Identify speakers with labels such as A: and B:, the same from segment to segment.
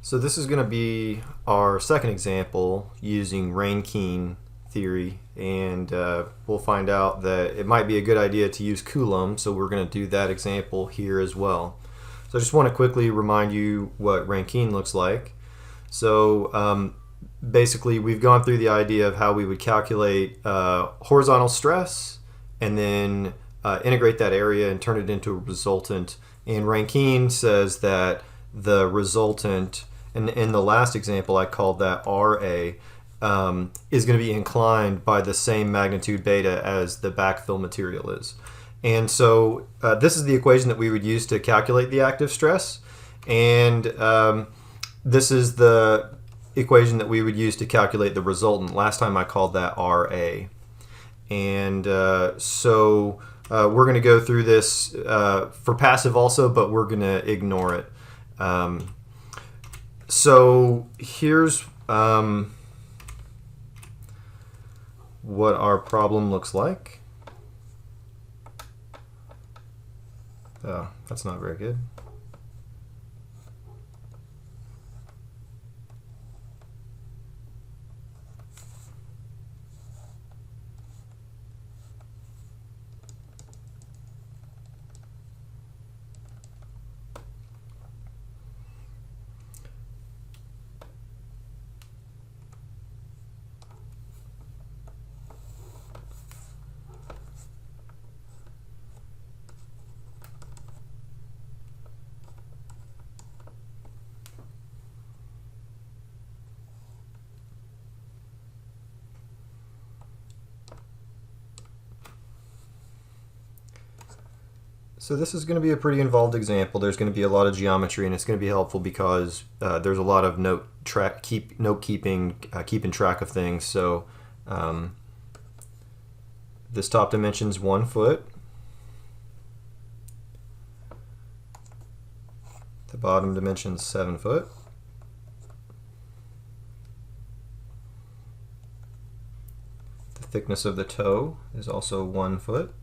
A: So this is going to be our second example using Rankine theory, and we'll find out that it might be a good idea to use Coulomb, so we're going to do that example here as well. So I just want to quickly remind you what Rankine looks like. So basically we've gone through the idea of how we would calculate horizontal stress and then integrate that area and turn it into a resultant. And Rankine says that the resultant, and in the last example I called that RA, is going to be inclined by the same magnitude beta as the backfill material is. And so this is the equation that we would use to calculate the active stress, and this is the equation that we would use to calculate the resultant. Last time I called that RA. And so we're going to go through this for passive also, but we're going to ignore it. So here's what our problem looks like. Oh, that's not very good. So this is going to be a pretty involved example. There's going to be a lot of geometry, and it's going to be helpful because there's a lot of keeping track of things. So this top dimension is 1 foot. The bottom dimension is 7 foot. The thickness of the toe is also 1 foot.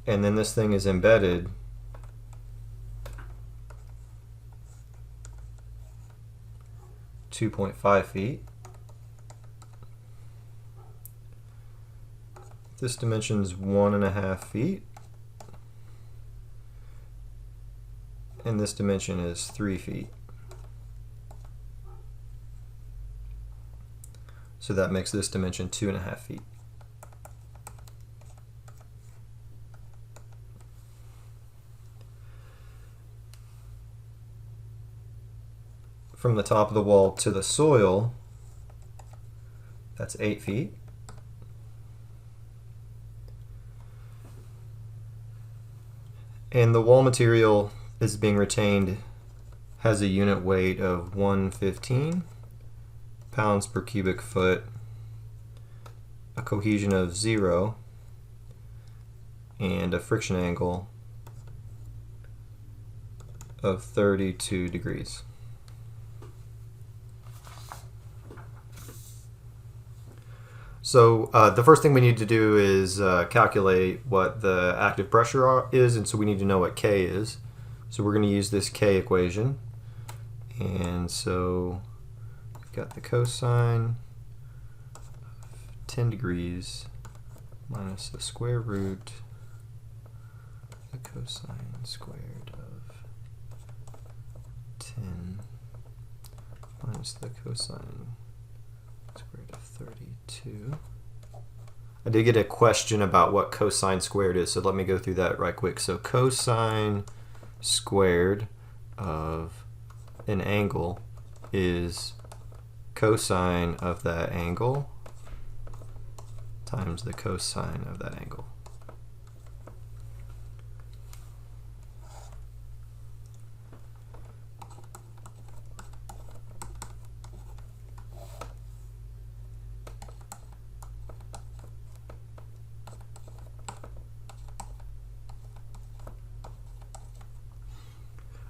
A: And then this thing is embedded (2.5 feet). This dimension is 1.5 feet, and this dimension is 3 feet. So that makes this dimension 2.5 feet. From the top of the wall to the soil, that's 8 feet. And the wall material is being retained, has a unit weight of 115 pounds per cubic foot, a cohesion of 0, and a friction angle of 32 degrees. So the first thing we need to do is calculate what the active pressure is, and so we need to know what K is. So we're going to use this K equation. And so we've got the cosine of 10 degrees minus the square root of the cosine squared of 10 minus the cosine squared of 32. I did get a question about what cosine squared is, so let me go through that right quick. So cosine squared of an angle is cosine of that angle times the cosine of that angle.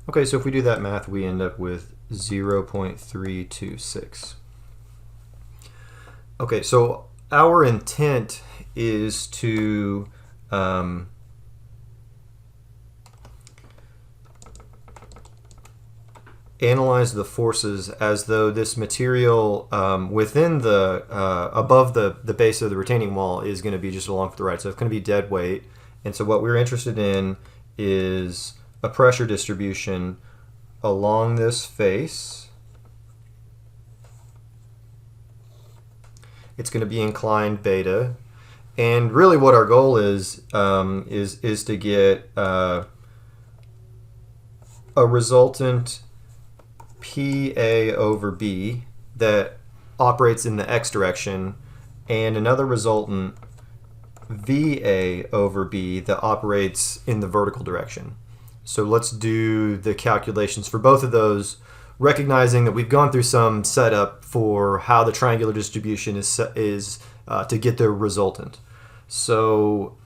A: Okay, so if we do that math, we end up with 0.326. Okay, so our intent is to analyze the forces as though this material within the above the base of the retaining wall is going to be just along for the ride. So it's going to be dead weight. And so what we're interested in is a pressure distribution along this face. It's going to be inclined beta. And really what our goal is to get a resultant PA over B that operates in the x direction, and another resultant VA over B that operates in the vertical direction. So let's do the calculations for both of those, recognizing that we've gone through some setup for how the triangular distribution is to get the resultant. So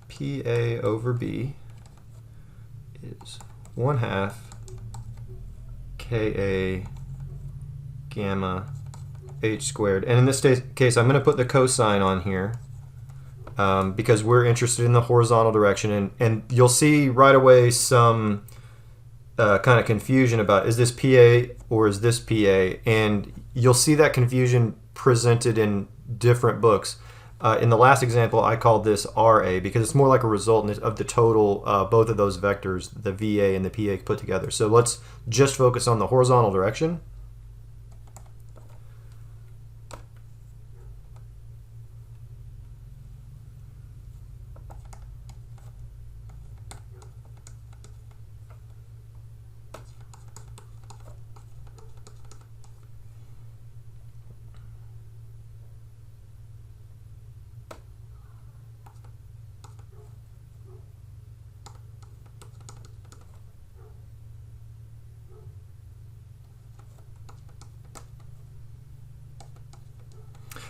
A: PA over B is 1/2 KA gamma h squared. And in this case, I'm going to put the cosine on here because we're interested in the horizontal direction. And you'll see right away some kind of confusion about, is this PA or is this PA? And you'll see that confusion presented in different books. In the last example, I called this RA because it's more like a resultant of the total, both of those vectors, the VA and the PA put together. So let's just focus on the horizontal direction.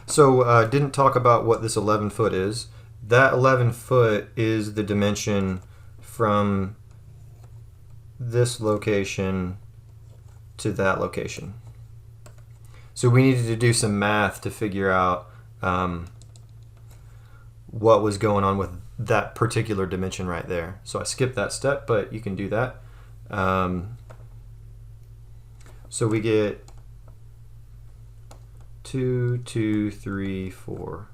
A: So didn't talk about what this 11 foot is. That 11 foot is the dimension from this location to that location. So we needed to do some math to figure out what was going on with that particular dimension right there. So I skipped that step, but you can do that. So we get 2, 2, 3, 4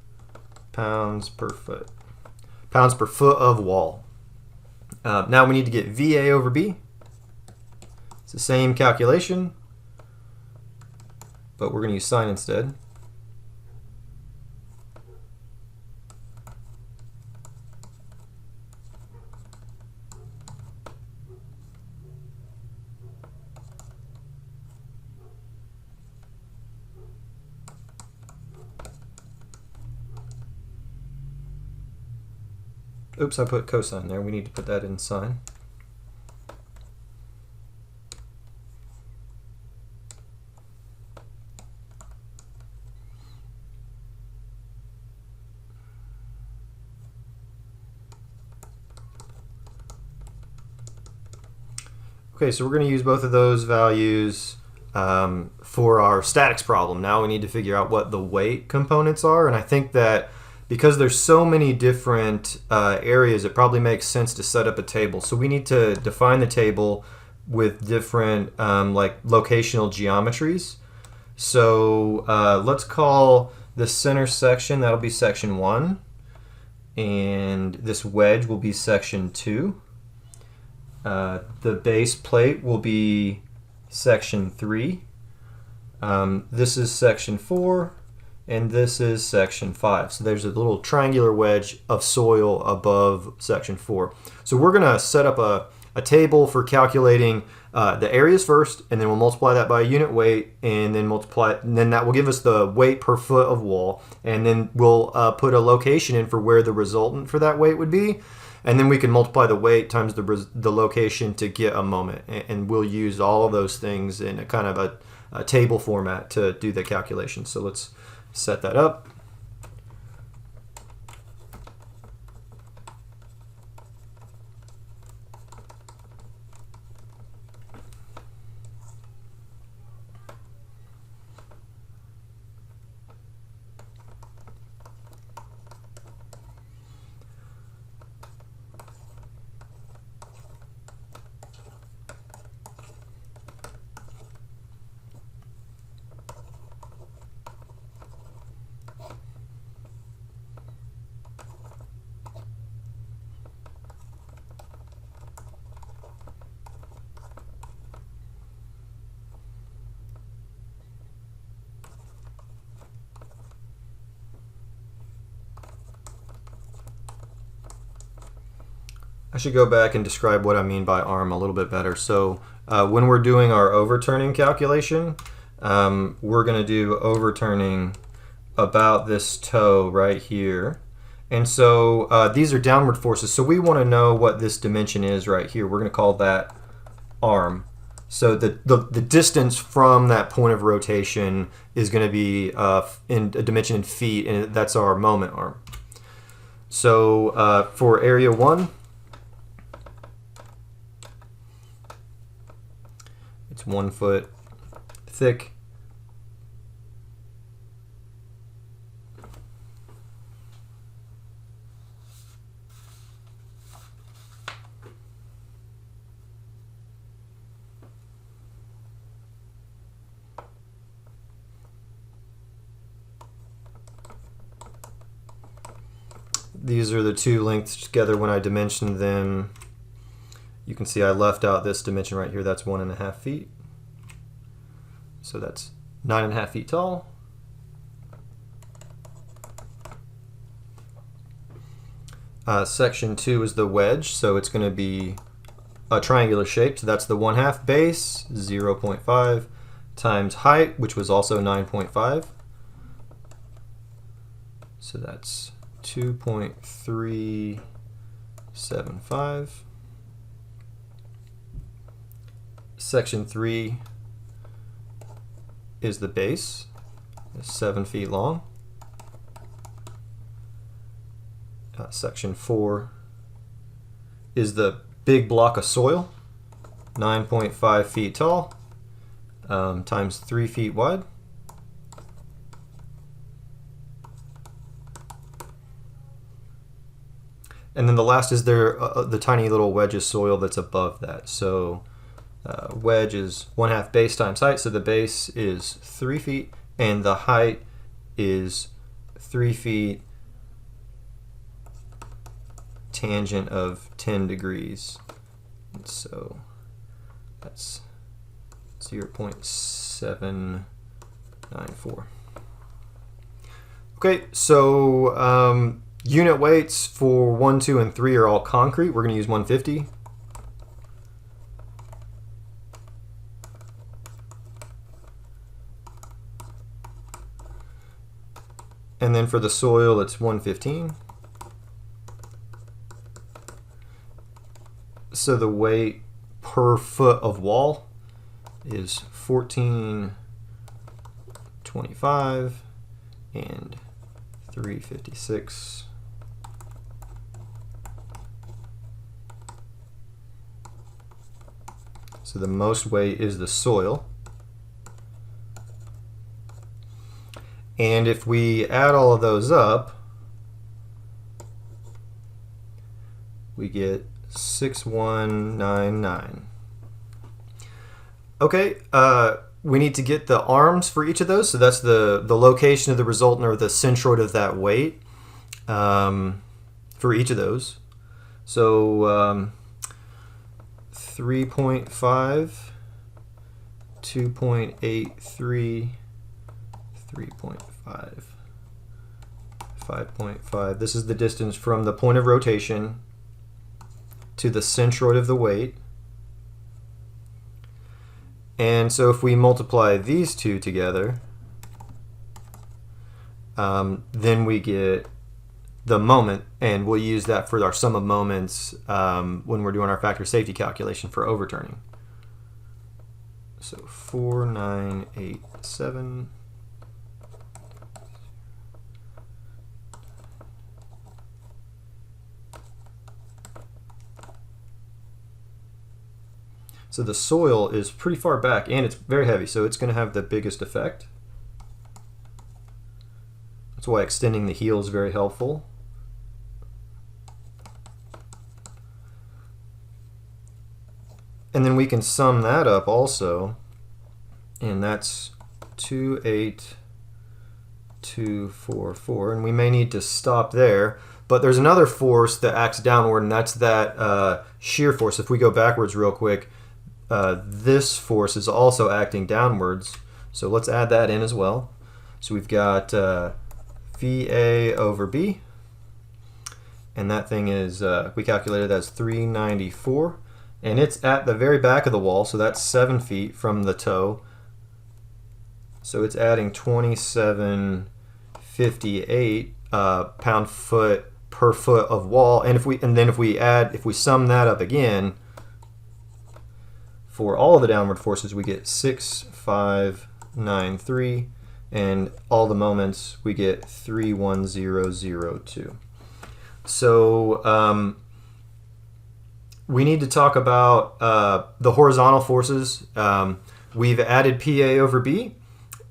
A: pounds per foot. Pounds per foot of wall. Now we need to get VA over B. It's the same calculation, but we're going to use sine instead. Oops, I put cosine there. We need to put that in sine. Okay, so we're going to use both of those values for our statics problem. Now we need to figure out what the weight components are, and I think that because there's so many different areas, it probably makes sense to set up a table. So we need to define the table with different like locational geometries. So let's call the center section, that'll be section 1, and this wedge will be section 2. The base plate will be section 3. This is section 4. And this is section 5. So there's a little triangular wedge of soil above section 4. So we're going to set up a table for calculating the areas first, and then we'll multiply that by a unit weight, and then and then that will give us the weight per foot of wall. And then we'll put a location in for where the resultant for that weight would be. And then we can multiply the weight times the location to get a moment. And we'll use all of those things in a kind of a table format to do the calculation. So let's set that up. I should go back and describe what I mean by arm a little bit better. So when we're doing our overturning calculation, we're going to do overturning about this toe right here. And so these are downward forces. So we want to know what this dimension is right here. We're going to call that arm. So the distance from that point of rotation is going to be in a dimension in feet, and that's our moment arm. So for area 1, it's 1 foot thick. These are the two lengths together when I dimensioned them. You can see I left out this dimension right here. That's 1.5 feet. So that's 9.5 feet tall. Section 2 is the wedge, so it's going to be a triangular shape. So that's the 1/2 base, 0.5 times height, which was also 9.5. So that's 2.375. Section 3 is the base, 7 feet long. Section 4 is the big block of soil, 9.5 feet tall, times 3 feet wide. And then the last is the tiny little wedge of soil that's above that. So wedge is 1/2 base times height. So the base is 3 feet, and the height is 3 feet tangent of 10 degrees. And so that's 0.794. Okay, so unit weights for 1, 2, and 3 are all concrete. We're going to use 150. And then for the soil, it's 115. So the weight per foot of wall is 1425 and 356. So the most weight is the soil. And if we add all of those up, we get 6199. Okay, we need to get the arms for each of those. So that's the location of the resultant, or the centroid of that weight, for each of those. So 3.5, 2.83, 3.5, 5.5. This is the distance from the point of rotation to the centroid of the weight. And so if we multiply these two together, then we get the moment, and we'll use that for our sum of moments when we're doing our factor safety calculation for overturning. So 4987. So the soil is pretty far back, and it's very heavy, so it's going to have the biggest effect. That's why extending the heel is very helpful. And then we can sum that up also, and that's 28244, and we may need to stop there. But there's another force that acts downward, and that's that shear force. If we go backwards real quick, this force is also acting downwards, so let's add that in as well. So we've got VA over B, and that thing is, we calculated as 394, and it's at the very back of the wall, so that's 7 feet from the toe. So it's adding 2758 pound-foot per foot of wall, and if we sum that up again for all of the downward forces, we get 6593, and all the moments we get 31002. So we need to talk about the horizontal forces. We've added PA over B,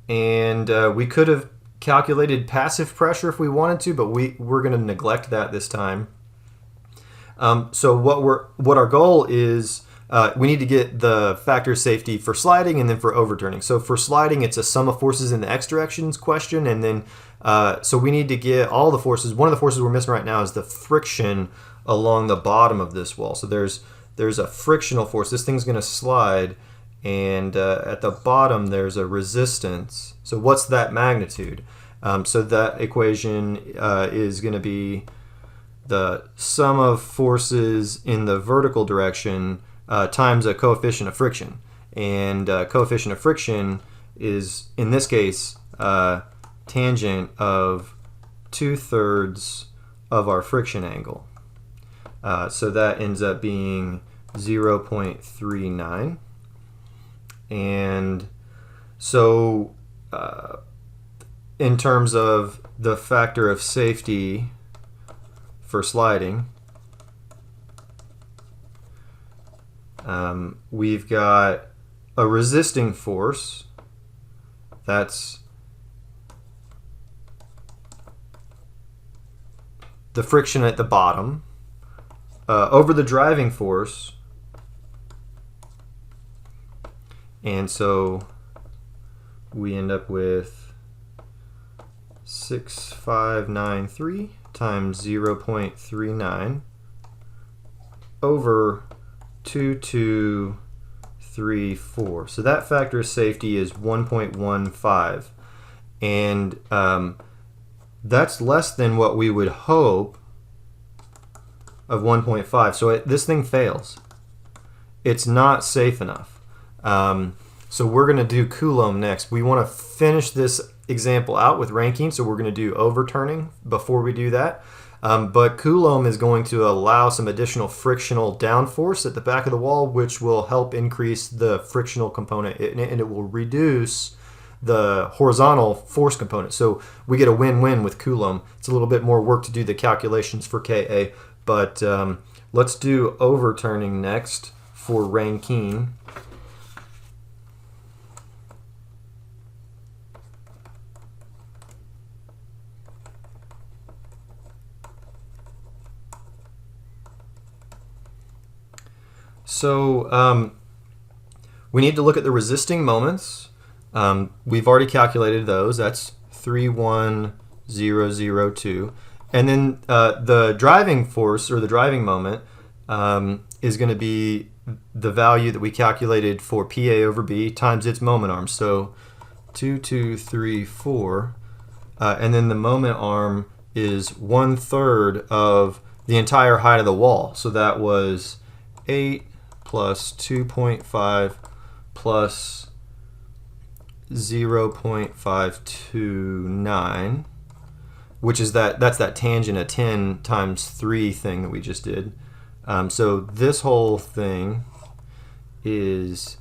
A: and we could have calculated passive pressure if we wanted to, but we're going to neglect that this time. So what our goal is, we need to get the factor of safety for sliding and then for overturning. So for sliding, it's a sum of forces in the x directions question, and then so we need to get all the forces. One of the forces we're missing right now is the friction along the bottom of this wall. So there's a frictional force. This thing's going to slide, and at the bottom there's a resistance. So what's that magnitude? So that equation is going to be the sum of forces in the vertical direction times a coefficient of friction. And coefficient of friction is, in this case, tangent of 2/3 of our friction angle. So that ends up being 0.39. And so in terms of the factor of safety for sliding, we've got a resisting force that's the friction at the bottom over the driving force, and so we end up with 6593 times 0.39 over 2234. So that factor of safety is 1.15, and that's less than what we would hope of 1.5. So this thing fails. It's not safe enough. So we're going to do Coulomb next. We want to finish this example out with Rankine, so we're going to do overturning before we do that. But Coulomb is going to allow some additional frictional downforce at the back of the wall, which will help increase the frictional component, and it will reduce the horizontal force component. So we get a win-win with Coulomb. It's a little bit more work to do the calculations for Ka, but let's do overturning next for Rankine. So we need to look at the resisting moments. We've already calculated those. That's 31002. And then the driving force, or the driving moment, is going to be the value that we calculated for PA over B times its moment arm. So 2234. And then the moment arm is 1/3 of the entire height of the wall. So that was 8 plus 2.5 plus 0.529, which is that's that tangent of 10 times 3 thing that we just did. So this whole thing is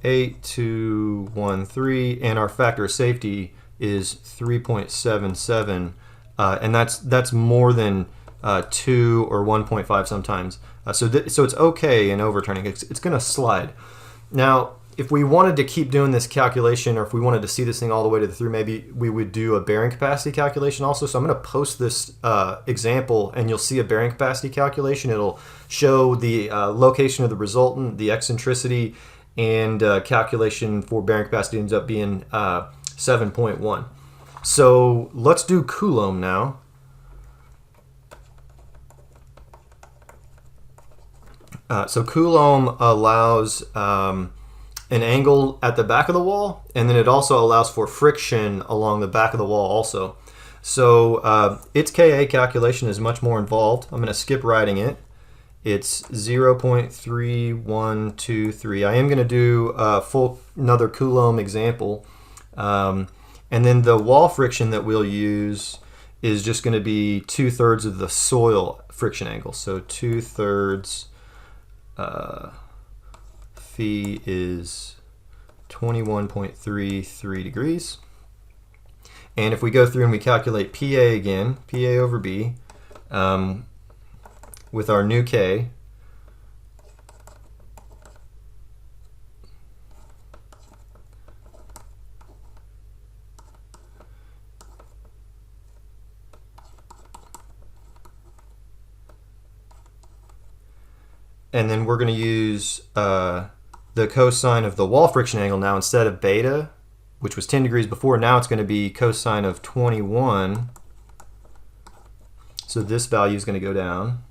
A: 8213, and our factor of safety is 3.77, and that's more than 2 or 1.5 sometimes. So it's okay in overturning. It's going to slide. Now, if we wanted to keep doing this calculation, or if we wanted to see this thing all the way to the through, maybe we would do a bearing capacity calculation also. So I'm going to post this example, and you'll see a bearing capacity calculation. It'll show the location of the resultant, the eccentricity, and calculation for bearing capacity ends up being 7.1. So let's do Coulomb now. So Coulomb allows an angle at the back of the wall, and then it also allows for friction along the back of the wall also. So its Ka calculation is much more involved. I'm going to skip writing it. It's 0.3123. I am going to do another Coulomb example. And then the wall friction that we'll use is just going to be 2/3 of the soil friction angle. So 2/3 phi is 21.33 degrees. And if we go through and we calculate PA again, PA over B, with our new K, and then we're going to use the cosine of the wall friction angle now. Instead of beta, which was 10 degrees before, now it's going to be cosine of 21. So this value is going to go down.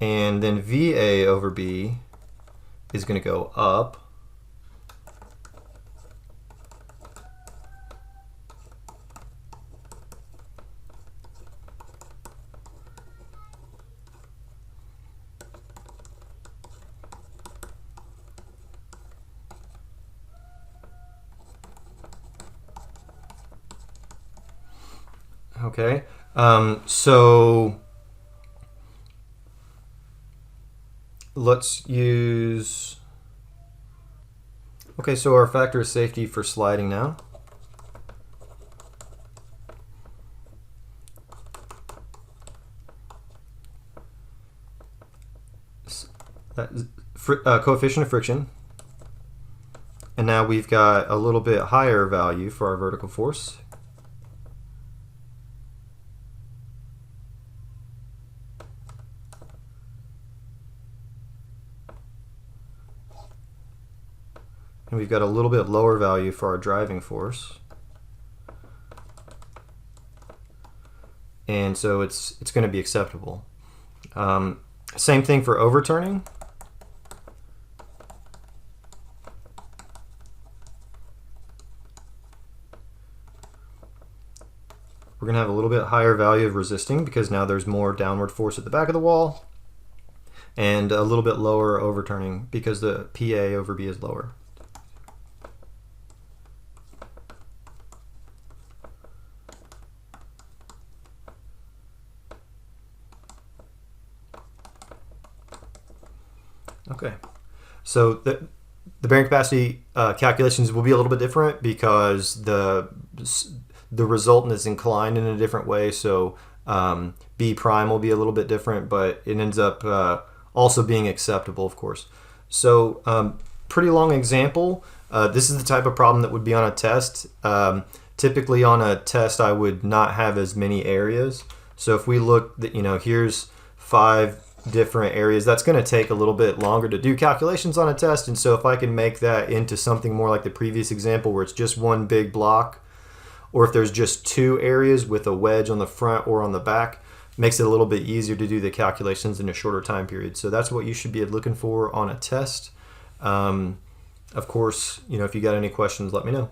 A: And then VA over B is going to go up. Okay, so let's use, okay, so our factor of safety for sliding now. Coefficient of friction. And now we've got a little bit higher value for our vertical force. And we've got a little bit lower value for our driving force. And so it's going to be acceptable. Same thing for overturning. We're going to have a little bit higher value of resisting because now there's more downward force at the back of the wall, and a little bit lower overturning because the PA over B is lower. Okay, so the bearing capacity calculations will be a little bit different because the resultant is inclined in a different way. So B prime will be a little bit different, but it ends up also being acceptable, of course. So pretty long example. This is the type of problem that would be on a test. Typically on a test, I would not have as many areas. So if we look, here's 5 different areas, that's going to take a little bit longer to do calculations on a test. And so if I can make that into something more like the previous example where it's just one big block, or if there's just 2 areas with a wedge on the front or on the back, makes it a little bit easier to do the calculations in a shorter time period. So that's what you should be looking for on a test. Of course, if you got any questions, let me know.